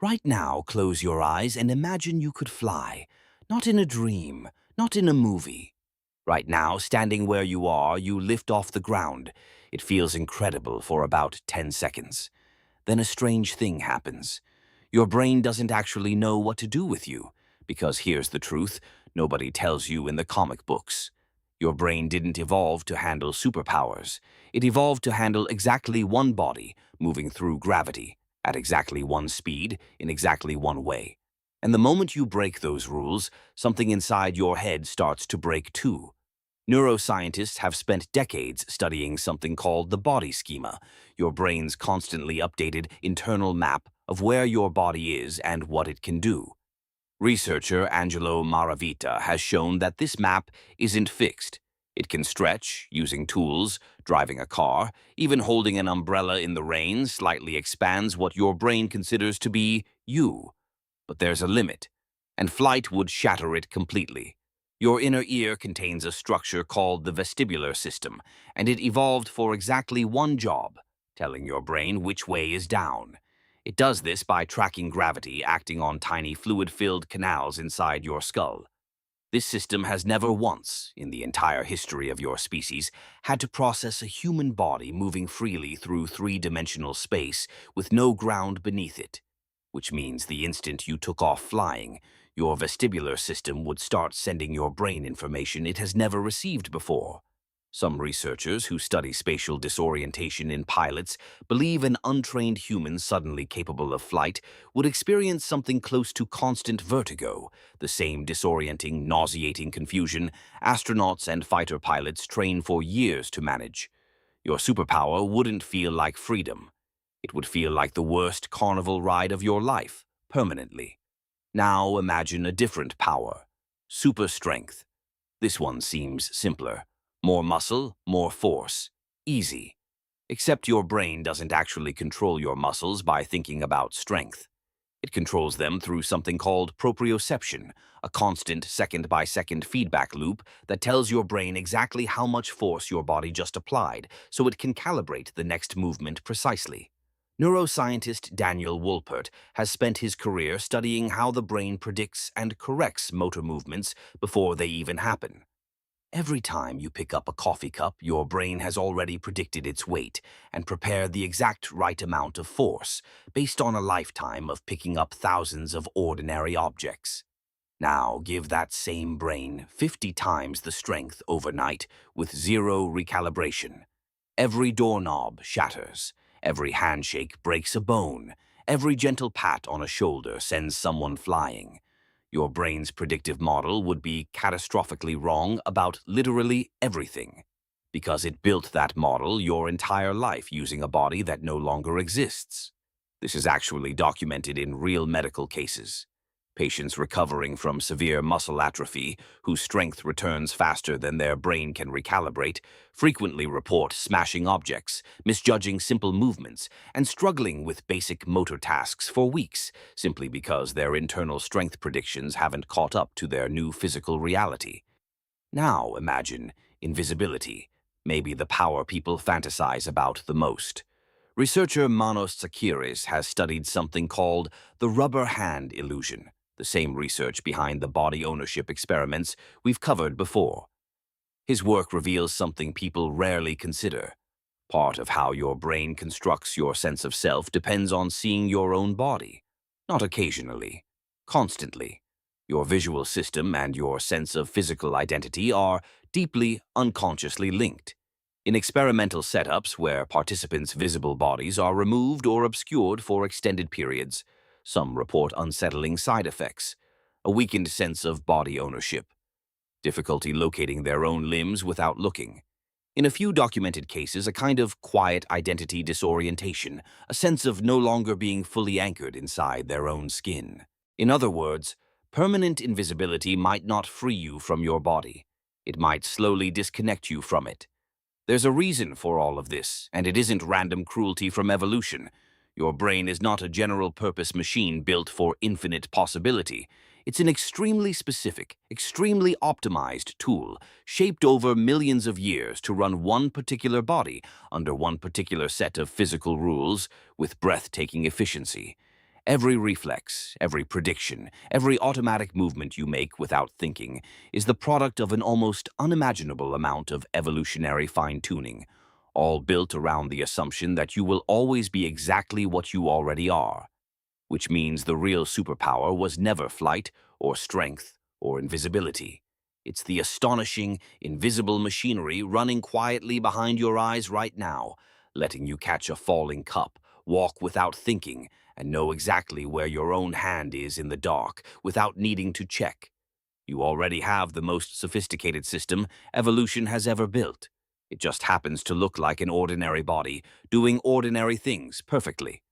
Right now, close your eyes and imagine you could fly. Not in a dream, not in a movie. Right now, standing where you are, you lift off the ground. It feels incredible for about 10 seconds. Then a strange thing happens. Your brain doesn't actually know what to do with you. Because here's the truth, nobody tells you in the comic books. Your brain didn't evolve to handle superpowers. It evolved to handle exactly one body, moving through gravity, at exactly one speed, in exactly one way. And the moment you break those rules, something inside your head starts to break too. Neuroscientists have spent decades studying something called the body schema, your brain's constantly updated internal map of where your body is and what it can do. Researcher Angelo Maravita has shown that this map isn't fixed. It can stretch, using tools, driving a car, even holding an umbrella in the rain slightly expands what your brain considers to be you. But there's a limit, and flight would shatter it completely. Your inner ear contains a structure called the vestibular system, and it evolved for exactly one job, telling your brain which way is down. It does this by tracking gravity acting on tiny fluid-filled canals inside your skull. This system has never once, in the entire history of your species, had to process a human body moving freely through three-dimensional space with no ground beneath it. Which means the instant you took off flying, your vestibular system would start sending your brain information it has never received before. Some researchers who study spatial disorientation in pilots believe an untrained human suddenly capable of flight would experience something close to constant vertigo, the same disorienting, nauseating confusion astronauts and fighter pilots train for years to manage. Your superpower wouldn't feel like freedom. It would feel like the worst carnival ride of your life, permanently. Now imagine a different power. Super strength. This one seems simpler. More muscle, more force. Easy. Except your brain doesn't actually control your muscles by thinking about strength. It controls them through something called proprioception, a constant second-by-second feedback loop that tells your brain exactly how much force your body just applied so it can calibrate the next movement precisely. Neuroscientist Daniel Wolpert has spent his career studying how the brain predicts and corrects motor movements before they even happen. Every time you pick up a coffee cup, your brain has already predicted its weight and prepared the exact right amount of force, based on a lifetime of picking up thousands of ordinary objects. Now give that same brain 50 times the strength overnight with zero recalibration. Every doorknob shatters, every handshake breaks a bone, every gentle pat on a shoulder sends someone flying. Your brain's predictive model would be catastrophically wrong about literally everything, because it built that model your entire life using a body that no longer exists. This is actually documented in real medical cases. Patients recovering from severe muscle atrophy, whose strength returns faster than their brain can recalibrate, frequently report smashing objects, misjudging simple movements, and struggling with basic motor tasks for weeks, simply because their internal strength predictions haven't caught up to their new physical reality. Now imagine invisibility, maybe the power people fantasize about the most. Researcher Manos Tsakiris has studied something called the rubber hand illusion, the same research behind the body ownership experiments we've covered before. His work reveals something people rarely consider. Part of how your brain constructs your sense of self depends on seeing your own body. Not occasionally, constantly. Your visual system and your sense of physical identity are deeply, unconsciously linked. In experimental setups where participants' visible bodies are removed or obscured for extended periods, some report unsettling side effects, a weakened sense of body ownership, difficulty locating their own limbs without looking. In a few documented cases, a kind of quiet identity disorientation, a sense of no longer being fully anchored inside their own skin. In other words, permanent invisibility might not free you from your body. It might slowly disconnect you from it. There's a reason for all of this, and it isn't random cruelty from evolution. Your brain is not a general-purpose machine built for infinite possibility. It's an extremely specific, extremely optimized tool, shaped over millions of years to run one particular body under one particular set of physical rules with breathtaking efficiency. Every reflex, every prediction, every automatic movement you make without thinking is the product of an almost unimaginable amount of evolutionary fine-tuning, all built around the assumption that you will always be exactly what you already are, which means the real superpower was never flight or strength or invisibility. It's the astonishing, invisible machinery running quietly behind your eyes right now, letting you catch a falling cup, walk without thinking, and know exactly where your own hand is in the dark without needing to check. You already have the most sophisticated system evolution has ever built. It just happens to look like an ordinary body, doing ordinary things perfectly.